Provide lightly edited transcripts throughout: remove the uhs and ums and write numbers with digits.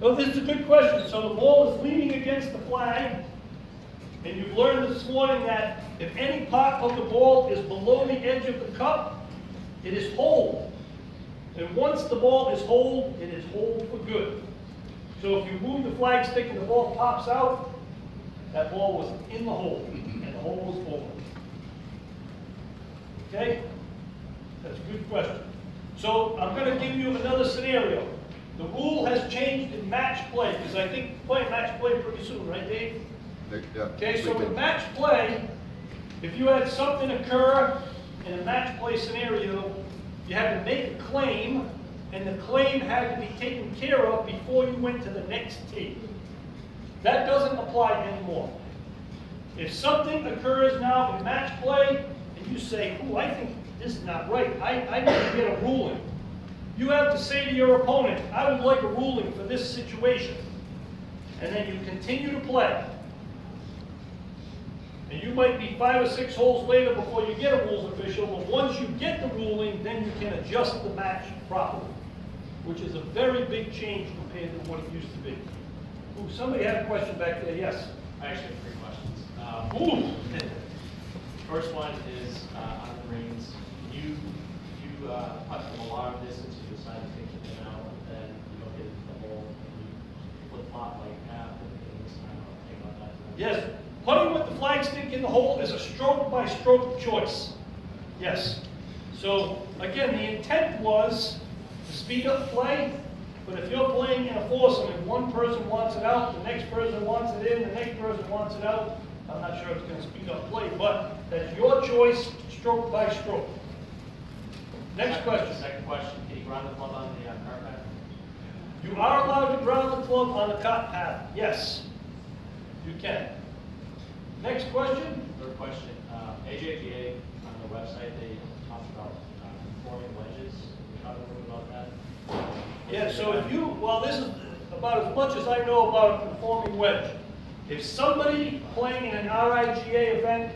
Oh, this is a good question. So the ball is leaning against the flag, and you've learned this morning that if any part of the ball is below the edge of the cup, it is hold. And once the ball is hold, it is hold for good. So if you move the flag stick and the ball pops out, that ball was in the hole, and the hole was over. Okay? That's a good question. So I'm going to give you another scenario. The rule has changed in match play, because I think we're playing match play pretty soon, right, Dave? Yeah. Okay, so in match play, if you had something occur in a match play scenario, you had to make a claim, and the claim had to be taken care of before you went to the next tee. That doesn't apply anymore. If something occurs now in match play, and you say, "Ooh, I think this is not right, I need to get a ruling," you have to say to your opponent, "I would like a ruling for this situation." And then you continue to play. And you might be 5 or 6 holes later before you get a rules official, but once you get the ruling, then you can adjust the match properly, which is a very big change compared to what it used to be. Ooh, somebody had a question back there, yes? I actually have 3 questions. First one is on the greens. You putt from a lot of distance, you decide to take it out, and then you don't get into the hole, and you flip flop like half, and this time I'll think about that. Yes. Putting with the flag stick in the hole is a stroke by stroke choice. Yes. So again, the intent was to speed up play, but if you're playing in a foursome and one person wants it out, the next person wants it in, the next person wants it out, I'm not sure it's going to speed up play, but that's your choice, stroke by stroke. Next question. Second question, can you ground the club on the cart path? You are allowed to ground the club on the cart path. Yes, you can. Next question. Third question, AJGA on the website, they talk about conforming wedges. Can you talk a little bit about that? Yeah, so if you, well, this is about as much as I know about a conforming wedge. If somebody playing in an RIGA event,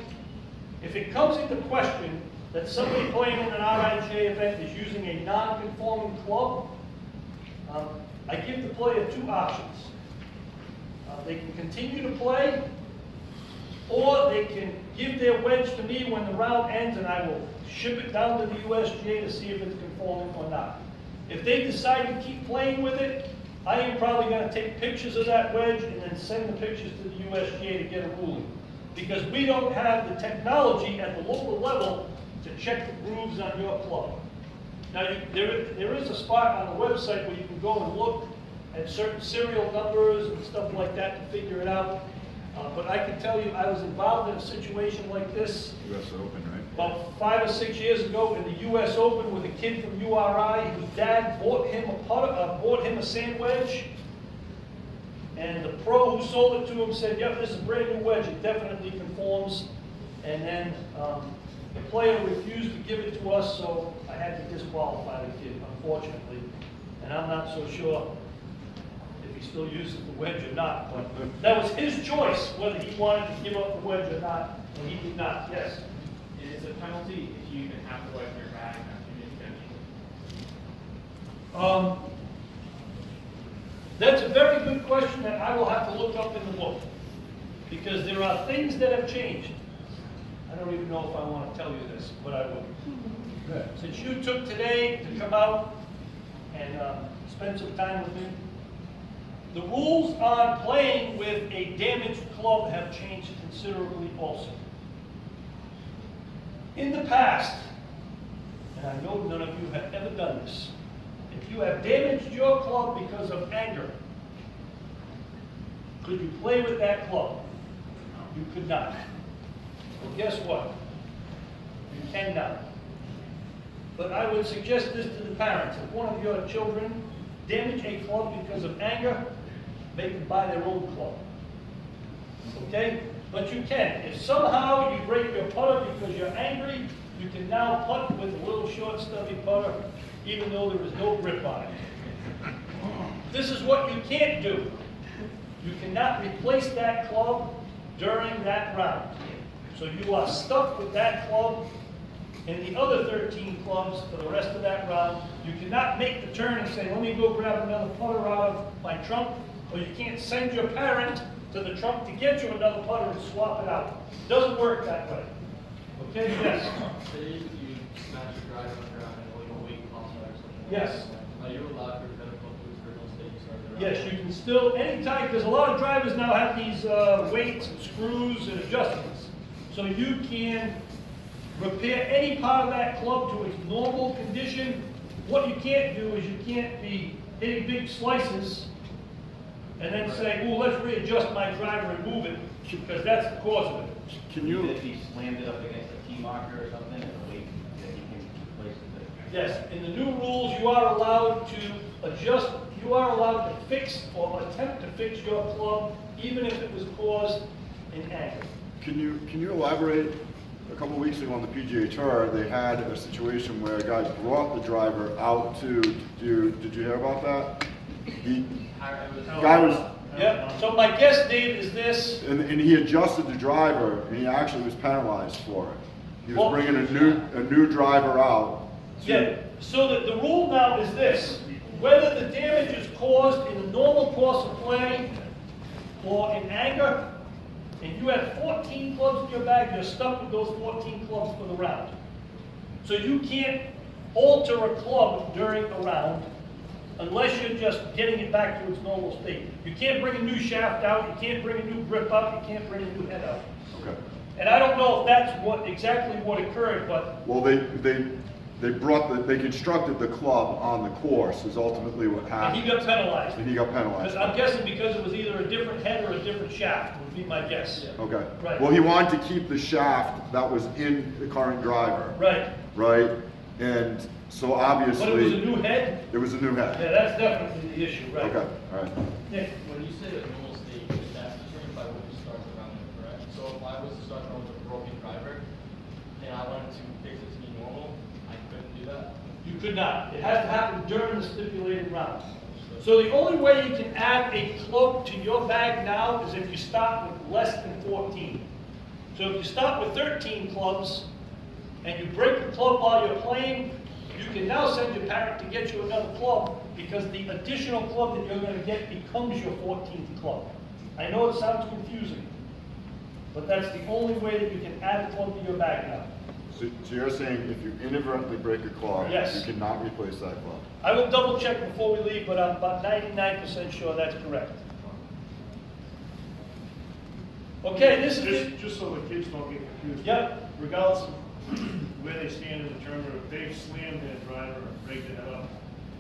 if it comes into question that somebody playing in an RIGA event is using a non-conforming club, I give the player 2 options. They can continue to play, or they can give their wedge to me when the round ends, and I will ship it down to the USGA to see if it's conforming or not. If they decide to keep playing with it, I am probably going to take pictures of that wedge and then send the pictures to the USGA to get a ruling. Because we don't have the technology at the local level to check the grooves on your club. Now, there is a spot on the website where you can go and look at certain serial numbers and stuff like that to figure it out. But I can tell you, I was involved in a situation like this US Open, right? about 5 or 6 years ago in the U.S. Open with a kid from URI whose dad bought him a sand wedge, and the pro who sold it to him said, "Yep, this is a brand new wedge. It definitely conforms." And then the player refused to give it to us, so I had to disqualify the kid, unfortunately. And I'm not so sure if he still uses the wedge or not, but that was his choice whether he wanted to give up the wedge or not, and he did not. Yes. Is it a penalty if you even have the wedge in your bag after you finish? That's a very good question that I will have to look up in the book, because there are things that have changed. I don't even know if I want to tell you this, but I will. Good. Since you took today to come out and spend some time with me, the rules on playing with a damaged club have changed considerably also. In the past, and I know none of you have ever done this, if you have damaged your club because of anger, could you play with that club? You could not. Well, guess what? You can now. But I would suggest this to the parents. If one of your children damage a club because of anger, make them buy their own club. Okay? But you can. If somehow you break your putter because you're angry, you can now putt with a little short stubby putter, even though there is no grip on it. This is what you can't do. You cannot replace that club during that round. So you are stuck with that club and the other 13 clubs for the rest of that round. You cannot make the turn and say, let me go grab another putter out of my trunk, or you can't send your parent to the trunk to get you another putter and swap it out. Doesn't work that way. Okay, yes? Say you smash your driver on the ground and like a weight comes out or something. Yes. Are you allowed to prevent a club to its original state and start the round? Yes, you can still, anytime, because a lot of drivers now have these weights and screws and adjustments. So you can repair any part of that club to its normal condition. What you can't do is you can't be hitting big slices and then say, oh, let's readjust my driver and move it, because that's the cause of it. Can you, if he slammed it up against a key marker or something, and wait, that he can replace it? Yes, in the new rules, you are allowed to adjust, you are allowed to fix or attempt to fix your club, even if it was caused in anger. can you elaborate? A couple weeks ago on the PGA Tour, they had a situation where a guy brought the driver out to do, did you hear about that? The guy was, Yep, so my guess, Dave, is this. and he adjusted the driver, and he actually was penalized for it. He was Well- bringing a new driver out. Yeah, so the rule now is this: whether the damage is caused in the normal course of play or in anger, and you have 14 clubs in your bag, you're stuck with those 14 clubs for the round. So you can't alter a club during a round unless you're just getting it back to its normal state. You can't bring a new shaft out, you can't bring a new grip up, you can't bring a new head out. Okay. And I don't know if that's exactly what occurred, but Well, they constructed the club on the course is ultimately what he happened. got penalized. And he got penalized. I'm guessing because it was either a different head or a different shaft, would be my guess. Okay. Right. Well, he wanted to keep the shaft that was in the current driver, Right, right? And so obviously. but it was a new head? It was a new head. Yeah, that's definitely the issue, right? Okay, all right. Nick? When you say a normal state, that's determined by when you start the round, correct? So if I was to start the round with a broken driver, and I wanted to fix it to be normal, I couldn't do that? You could not. It has to happen during the stipulated round. So the only way you can add a club to your bag now is if you start with less than 14. So if you start with 13 clubs and you break the club while you're playing, you can now send your parent to get you another club because the additional club that you're going to get becomes your 14th club. I know it sounds confusing, but that's the only way that you can add a club to your bag now. So you're saying if you inadvertently break a club, Yes. you cannot replace that club? I will double check before we leave, but I'm about 99% sure that's correct. Okay, this is it. Just so the kids don't get confused. Yep. Regardless of where they stand in the tournament, if they've slammed their driver or break their head up,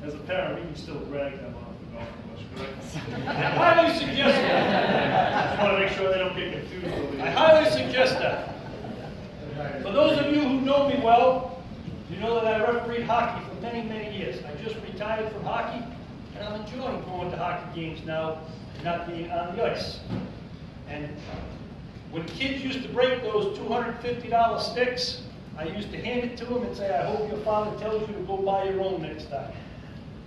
as a parent, we can still drag them off the golf course, correct? I highly suggest that. Just want to make sure they don't get confused over I the. highly suggest that. For those of you who know me well, you know that I refereed hockey for many, many years. I just retired from hockey, and I'm enjoying going to hockey games now and not being on the ice. And when kids used to break those $250 sticks, I used to hand it to them and say, I hope your father tells you to go buy your own next time.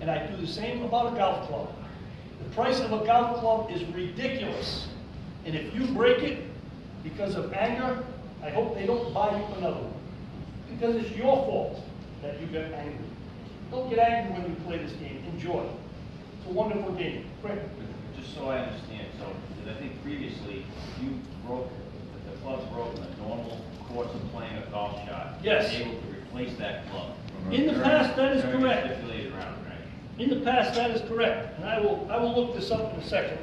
And I do the same about a golf club. The price of a golf club is ridiculous. And if you break it because of anger, I hope they don't buy you another one. Because it's your fault that you got angry. Don't get angry when you play this game. Enjoy. It's a wonderful game. Great. Just so I understand, so, because I think previously, you broke, the club broke in the normal course of playing a golf shot. Yes. You were able to replace that club. In the past, that is During the correct. stipulated round, right? In the past, that is correct. And I will look this up in a second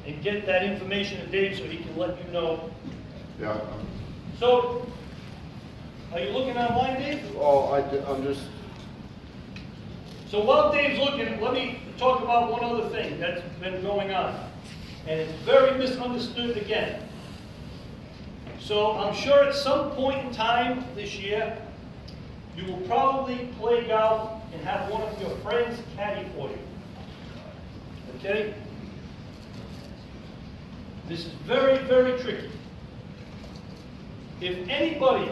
and get that information to Dave so he can let you know. Yeah. So, are you looking online, Dave? I'm just, So while Dave's looking, let me talk about one other thing that's been going on. And it's very misunderstood again. So I'm sure at some point in time this year, you will probably play golf and have one of your friends caddy for you. Okay? This is very, very tricky. If anybody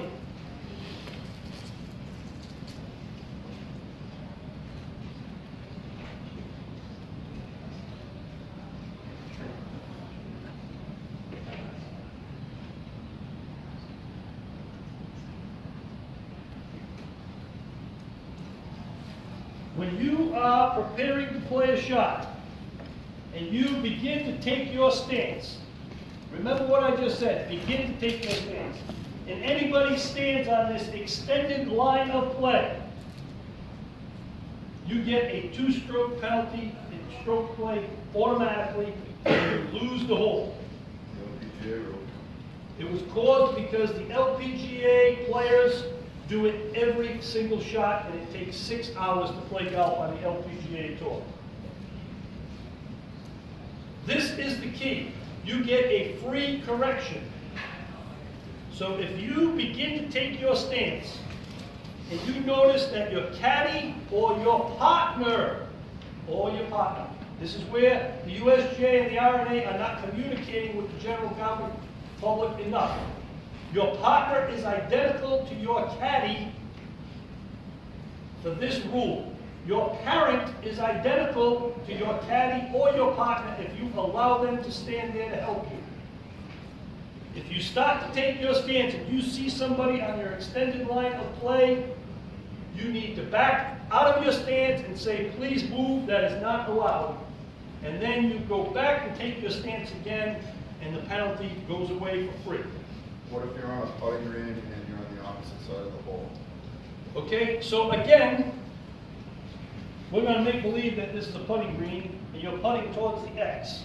when you are preparing to play a shot, and you begin to take your stance, remember what I just said, begin to take your stance. And anybody stands on this extended line of play, you get a 2-stroke penalty in stroke play automatically, and you lose the hole. The LPGA rule. It was caused because the LPGA players do it every single shot, and it takes 6 hours to play golf on the LPGA tour. This is the key. You get a free correction. So if you begin to take your stance, and you notice that your caddy or your partner, this is where the USGA and the RNA are not communicating with the general government public enough. Your partner is identical to your caddy for this rule. Your parent is identical to your caddy or your partner if you allow them to stand there to help you. If you start to take your stance and you see somebody on your extended line of play, you need to back out of your stance and say, please move, that is not allowed. And then you go back and take your stance again, and the penalty goes away for free. What if you're on a putting green and you're on the opposite side of the hole? Okay, so again, we're going to make believe that this is a putting green, and you're putting towards the X.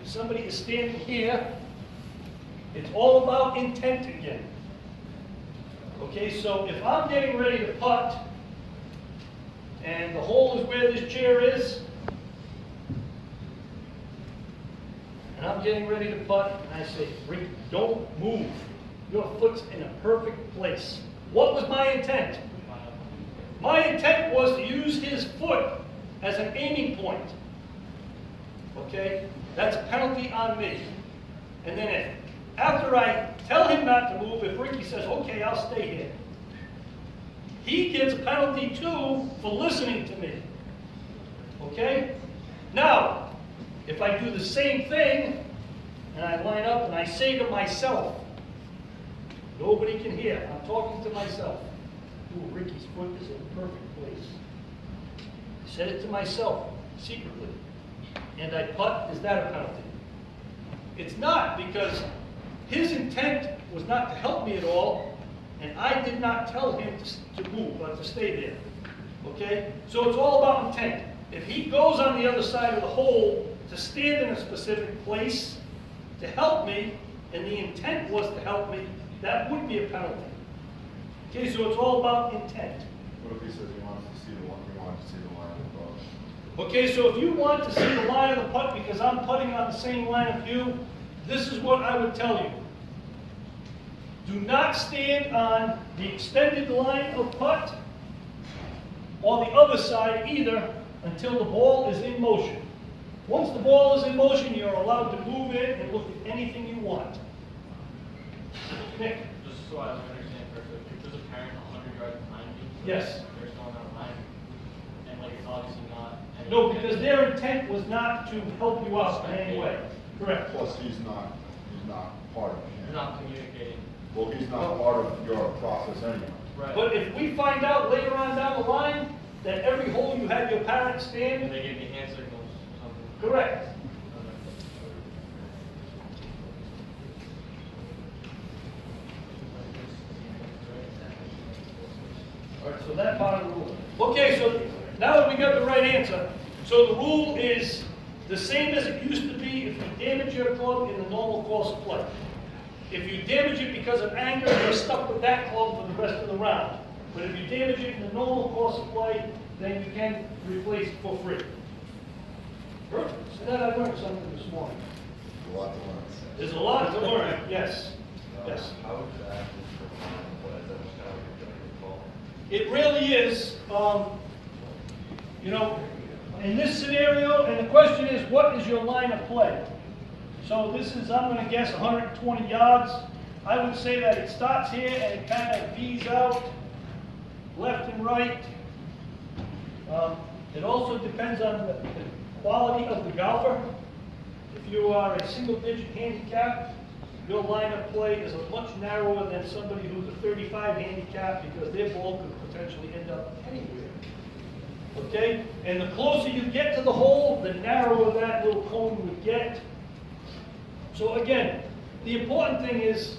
If somebody is standing here, it's all about intent again. Okay, so if I'm getting ready to putt, and the hole is where this chair is, and I'm getting ready to putt, and I say, Rick, don't move. Your foot's in a perfect place. What was my intent? My intent was to use his foot as an aiming point. Okay? That's a penalty on me. And then after I tell him not to move, if Ricky says, okay, I'll stay here, he gets a penalty too for listening to me. Okay? Now, if I do the same thing, and I line up and I say to myself, nobody can hear, I'm talking to myself, ooh, Ricky's foot is in a perfect place. I said it to myself, secretly, and I putt, is that a penalty? It's not, because his intent was not to help me at all, and I did not tell him to move, but to stay there. Okay? So it's all about intent. If he goes on the other side of the hole to stand in a specific place to help me, and the intent was to help me, that would be a penalty. Okay, so it's all about intent. What if he says he wants to see the one, he wants to see the line of the ball? Okay, so if you want to see the line of the putt because I'm putting on the same line of you, this is what I would tell you. Do not stand on the extended line of putt or the other side either until the ball is in motion. Once the ball is in motion, you're allowed to move in and look at anything you want. Nick? Just so I understand correctly, if there's a parent 100 yards behind you, Yes. there's no amount of line, and like it's obviously not. No, because their intent was not to help you out in any way. Correct. Plus, he's not part of it. You're not communicating. Well, he's not part of your process anyway. Right. But if we find out later on down the line that every hole you had your parents And stand, they give me hand signals or something. correct. All right, so that part of the rule. Okay, so now that we got the right answer, so the rule is the same as it used to be if you damage your club in the normal course of play. If you damage it because of anger, you're stuck with that club for the rest of the round. But if you damage it in the normal course of play, then you can replace it for free. Perfect. So then I learned something this morning. A lot to learn. There's a lot to learn, yes. Yes. How would that define what is that how you're doing the ball? It really is, you know, in this scenario, and the question is, what is your line of play? So this is, I'm going to guess, 120 yards. I would say that it starts here and it kind of V's out, left and right. It also depends on the quality of the golfer. If you are a single-digit handicap, your line of play is much narrower than somebody who's a 35 handicap because their ball could potentially end up anywhere. Okay? And the closer you get to the hole, the narrower that little cone would get. So again, the important thing is,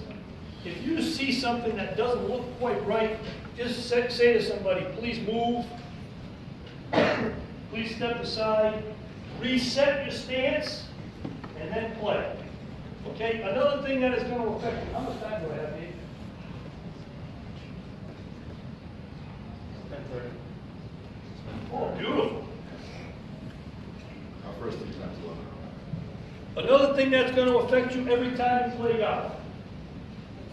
if you see something that doesn't look quite right, just say to somebody, please move, please step aside, reset your stance, and then play. Okay, another thing that is going to affect you, how much time do I have, Dave? 10:30. Oh, beautiful. Our first tee time's 11. Another thing that's going to affect you every time you play golf,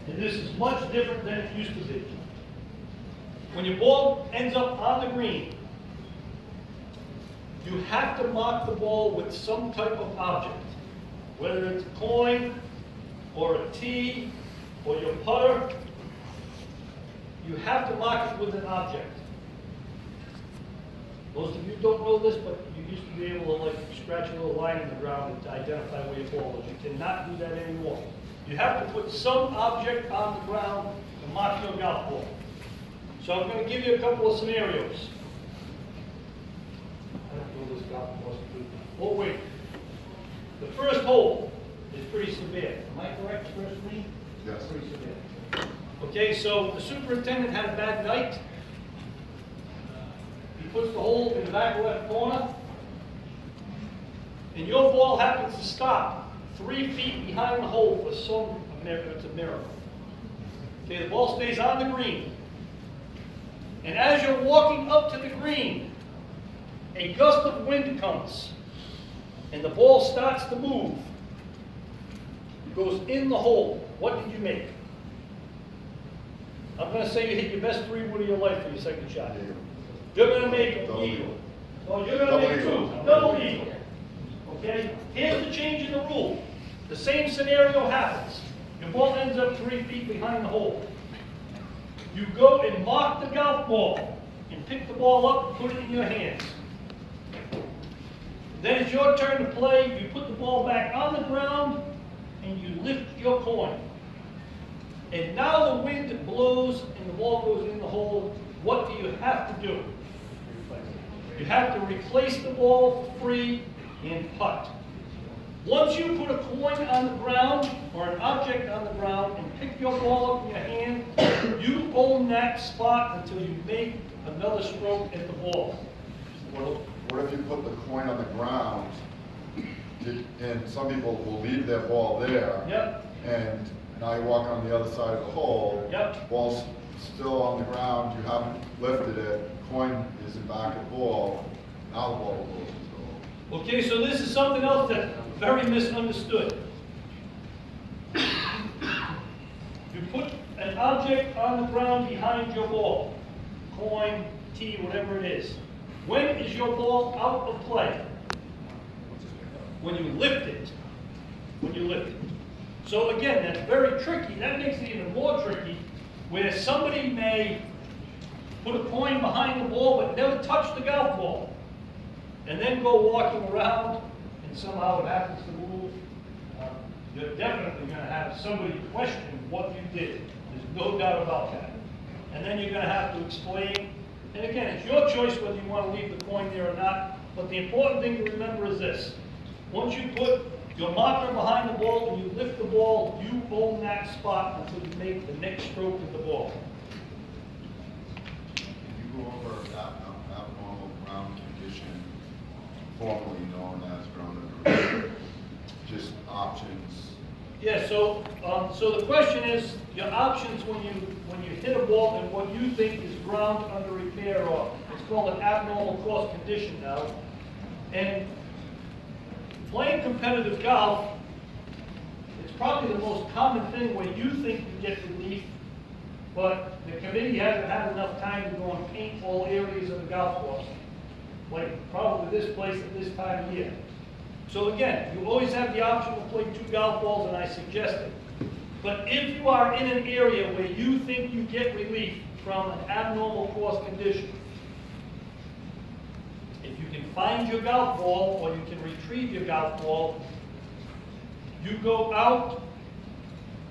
and this is much different than it used to be. When your ball ends up on the green, you have to mark the ball with some type of object, whether it's a coin, or a tee, or your putter. You have to mark it with an object. Most of you don't know this, but you used to be able to like scratch a little line in the ground to identify where your ball is. You cannot do that anymore. You have to put some object on the ground to mark your golf ball. So I'm going to give you a couple of scenarios. I don't know this golf course. Oh wait. The first hole is pretty severe. Am I correct, First Lee? Yes. Pretty severe. Okay, so the superintendent had a bad night. He puts the hole in the back left corner, and your ball happens to stop 3 feet behind the hole for some it's a miracle. Okay, the ball stays on the green. And as you're walking up to the green, a gust of wind comes, and the ball starts to move. It goes in the hole. What did you make? I'm going to say you hit your best 3-wood of your life for your second shot. You're going to make an Double eagle. eagle. Oh, you're going to make Double 2. eagle. Double eagle. Okay? Here's the change in the rule. The same scenario happens. Your ball ends up 3 feet behind the hole. You go and mark the golf ball and pick the ball up and put it in your hands. Then it's your turn to play. You put the ball back on the ground and you lift your coin. And now the wind blows and the ball goes in the hole. What do you have to do? You have to replace the ball for free and putt. Once you put a coin on the ground or an object on the ground and pick your ball up in your hand, you own that spot until you make another stroke at the ball. What if you put the coin on the ground, and some people will leave their ball there? Yep. And now you walk on the other side of the hole. Yep. Ball's still on the ground, you haven't lifted it, coin is in back of the ball, now the ball goes into the hole. Okay, so this is something else that's very misunderstood. You put an object on the ground behind your ball, coin, tee, whatever it is. When is your ball out of play? When you lift it. When you lift it. So again, that's very tricky. That makes it even more tricky, where somebody may put a coin behind the ball but never touch the golf ball, and then go walking around, and somehow it happens to move. You're definitely going to have somebody question what you did. There's no doubt about that. And then you're going to have to explain. And again, it's your choice whether you want to leave the coin there or not. But the important thing to remember is this. Once you put your marker behind the ball and you lift the ball, you own that spot until you make the next stroke of the ball. Can you go over that abnormal ground condition, formerly known as ground under repair? Just options. Yeah, so the question is, your options when you hit a ball and what you think is ground under repair, or it's called an abnormal course condition now. And playing competitive golf, it's probably the most common thing where you think you get relief, but the committee hasn't had enough time to go and paint all areas of the golf course, like probably this place at this time of year. So again, you always have the option to play 2 golf balls, and I suggest it. But if you are in an area where you think you get relief from an abnormal course condition, if you can find your golf ball or you can retrieve your golf ball, you go out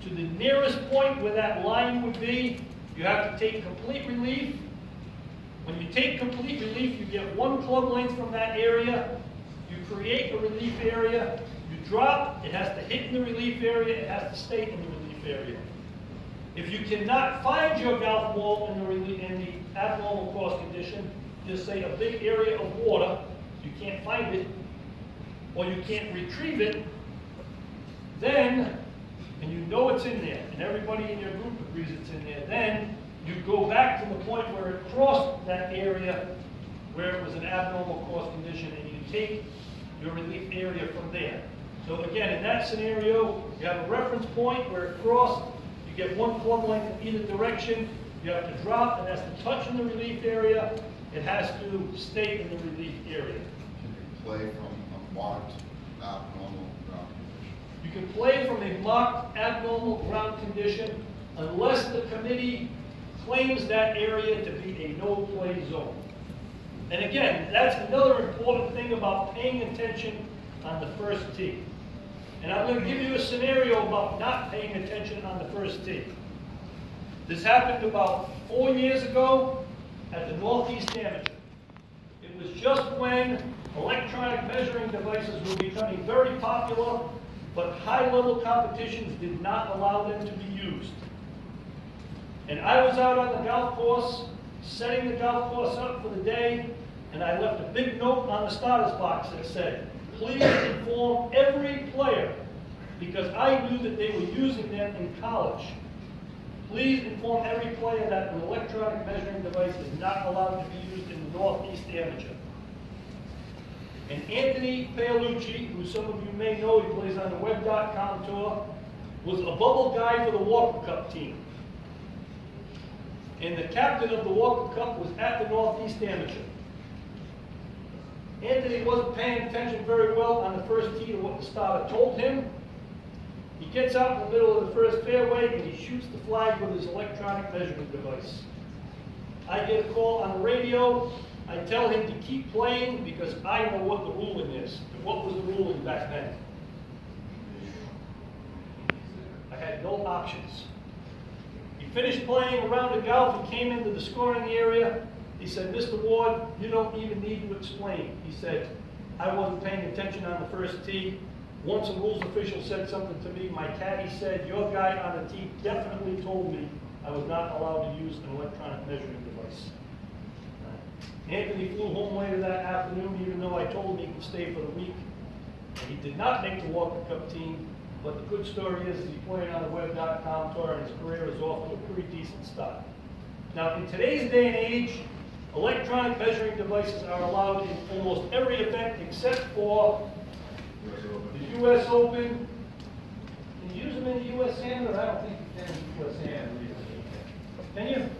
to the nearest point where that line would be. You have to take complete relief, When you take complete relief, you get 1 club length from that area, you create a relief area, you drop, it has to hit in the relief area, it has to stay in the relief area. If you cannot find your golf ball in the abnormal course condition, just say a big area of water, you can't find it, or you can't retrieve it, then, and you know it's in there, and everybody in your group agrees it's in there, then you go back to the point where it crossed that area where it was an abnormal course condition, and you take your relief area from there. So again, in that scenario, you have a reference point where it crossed, you get 1 club length in either direction, you have to drop, it has to touch in the relief area, it has to stay in the relief area. Can you play from a marked abnormal ground condition? You can play from a marked abnormal ground condition unless the committee claims that area to be a no-play zone. And again, that's another important thing about paying attention on the first tee. And I'm going to give you a scenario about not paying attention on the first tee. This happened about 4 years ago at the Northeast Amateur. It was just when electronic measuring devices were becoming very popular, but high-level competitions did not allow them to be used. And I was out on the golf course, setting the golf course up for the day, and I left a big note on the starter's box that said, please inform every player, because I knew that they were using them in college. Please inform every player that an electronic measuring device is not allowed to be used in the Northeast Amateur. And Anthony Paolucci, who some of you may know, he plays on the Web.com tour, was a bubble guy for the Walker Cup team. And the captain of the Walker Cup was at the Northeast Amateur. Anthony wasn't paying attention very well on the first tee to what the starter told him. He gets out in the middle of the first fairway and he shoots the flag with his electronic measurement device. I get a call on the radio. I tell him to keep playing because I know what the ruling is. And what was the ruling back then? I had no options. He finished playing a round of golf. He came into the scoring area. He said, Mr. Ward, you don't even need to explain. He said, I wasn't paying attention on the first tee. Once a rules official said something to me, my caddy said, your guy on the tee definitely told me I was not allowed to use an electronic measuring device. Anthony flew home later that afternoon, even though I told him he could stay for the week. And he did not make the Walker Cup team, but the good story is he's playing on the Web.com tour and his career is off to a pretty decent start. Now, in today's day and age, electronic measuring devices are allowed in almost every event except for the U.S. Open. Can you use them in the U.S. Amateur? I don't think you can in the U.S. Amateur. Can you?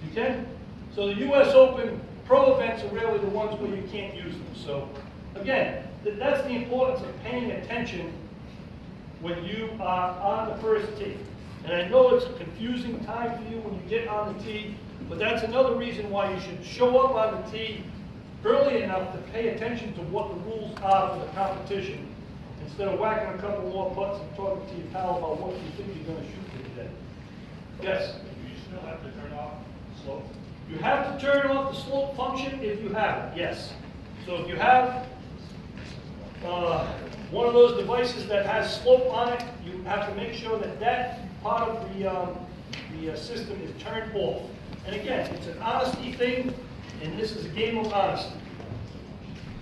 You can? So the U.S. Open pro events are really the ones where you can't use them. So again, that's the importance of paying attention when you are on the first tee. And I know it's a confusing time for you when you get on the tee, but that's another reason why you should show up on the tee early enough to pay attention to what the rules are for the competition, instead of whacking a couple more putts and talking to your pal about what you think you're going to shoot for the day. Yes? You still have to turn off the slope? You have to turn off the slope function if you have it, yes. So if you have one of those devices that has slope on it, you have to make sure that that part of the system is turned off. And again, it's an honesty thing, and this is a game of honesty.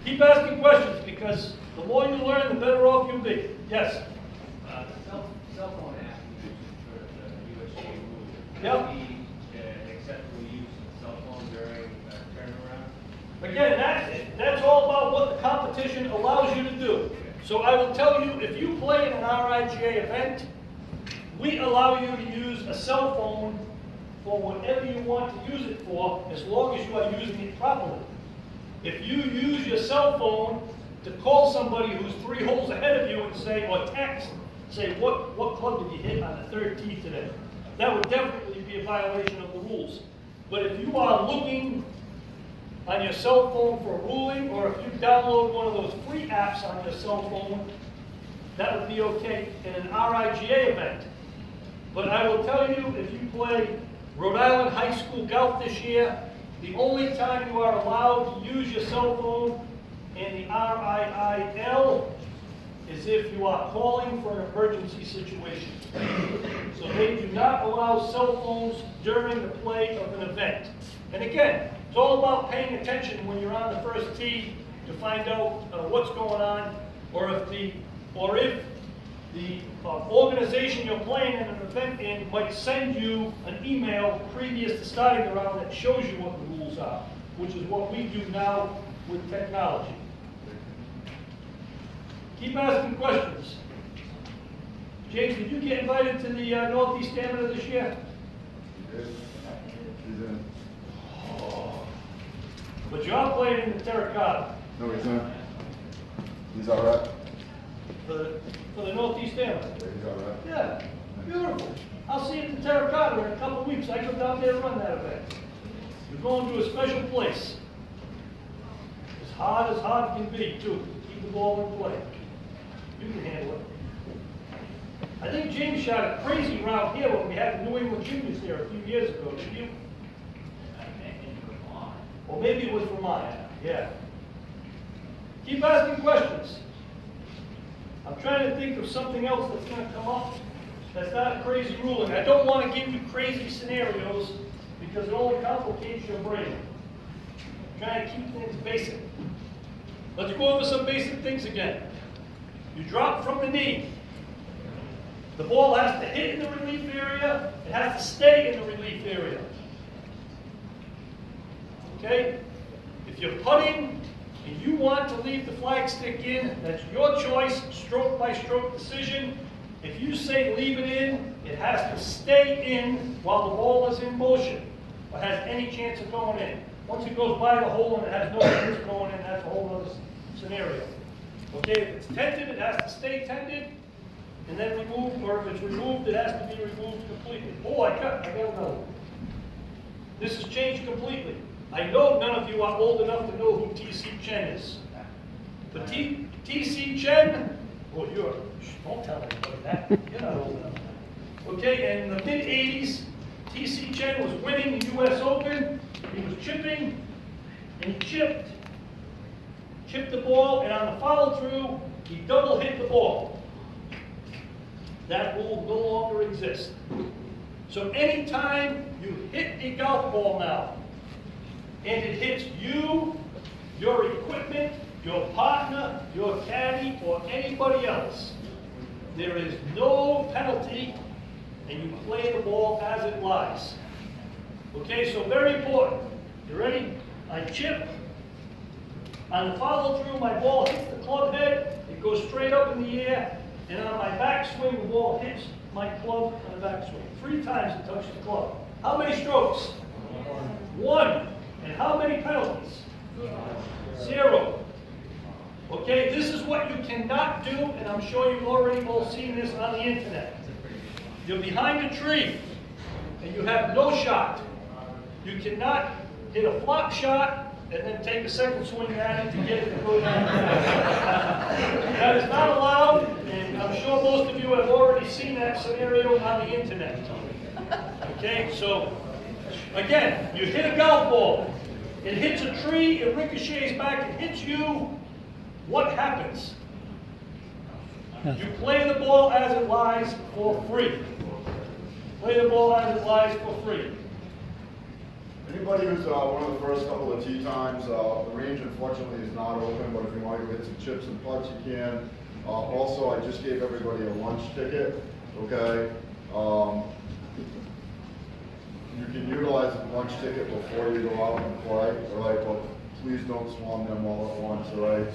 Keep asking questions, because the more you learn, the better off you'll be. Yes? Cell phone app for the USGA rules. Yep. Would it be acceptable use of cell phone during turnaround? Again, that's all about what the competition allows you to do. So I will tell you, if you play in an RIGA event, we allow you to use a cell phone for whatever you want to use it for, as long as you are using it properly. If you use your cell phone to call somebody who's 3 holes ahead of you and say, or text, say, what club did you hit on the 3rd tee today? That would definitely be a violation of the rules. But if you are looking on your cell phone for a ruling, or if you download one of those free apps on your cell phone, that would be okay in an RIGA event. But I will tell you, if you play Rhode Island High School Golf this year, The only time you are allowed to use your cell phone in the RIIL is if you are calling for an emergency situation. So they do not allow cell phones during the play of an event. And again, it's all about paying attention when you're on the first tee to find out what's going on, or if the organization you're playing in an event in might send you an email previous to starting the round that shows you what the rules are, which is what we do now with technology. Keep asking questions. James, did you get invited to the Northeast Amateur this year? He's in. But you're playing in the Terracotta No, he's in. He's all right. for the Northeast Amateur. Yeah, he's all right. Yeah, beautiful. I'll see you at the Terracotta in a couple of weeks. I go down there and run that event. You're going to a special place. As hard can be, too. Keep the ball in play. You can handle it. I think James shot a crazy round here when we had the New England Juniors here a few years ago, did you? Or maybe it was Vermont, yeah. Keep asking questions. I'm trying to think of something else that's going to come up that's not a crazy ruling. I don't want to give you crazy scenarios because it only complicates your brain. I'm trying to keep things basic. Let's go over some basic things again. You drop from the knee. The ball has to hit in the relief area. It has to stay in the relief area. Okay? If you're putting and you want to leave the flag stick in, that's your choice, stroke by stroke decision. If you say leave it in, it has to stay in while the ball is in motion, or has any chance of going in. Once it goes by the hole and it has no chance of going in, that's a whole other scenario. Okay, if it's tented, it has to stay tented, and then removed, or if it's removed, it has to be removed completely. Oh, I got another one. This has changed completely. I know none of you are old enough to know who T.C. Chen is. But T.C. Chen, well, don't tell anybody that. You're not old enough. Okay, and in the mid-'80s, T.C. Chen was winning the U.S. Open. He was chipping, and he chipped the ball, and on the follow-through, he double hit the ball. That rule no longer exists. So anytime you hit a golf ball now, and it hits you, your equipment, your partner, your caddy, or anybody else, there is no penalty, and you play the ball as it lies. Okay, so very important. You ready? I chip. On the follow-through, my ball hits the club head, it goes straight up in the air, and on my backswing, the ball hits my club on the backswing. 3 times it touches the club. How many strokes? 1. And how many penalties? 0. Okay, this is what you cannot do, and I'm sure you've already all seen this on the internet. You're behind a tree, and you have no shot. You cannot hit a flop shot and then take a second swing at it to get it to go down. That is not allowed, and I'm sure most of you have already seen that scenario on the internet. Okay, so again, you hit a golf ball, it hits a tree, it ricochets back, it hits you. What happens? You play the ball as it lies for free. Play the ball as it lies for free. Anybody who's one of the first couple of tee times, the range unfortunately is not open, but if you want to go hit some chips and putts, you can. Also, I just gave everybody a lunch ticket, okay? You can utilize the lunch ticket before you go out and play, all right? But please don't swarm them all at once, all right?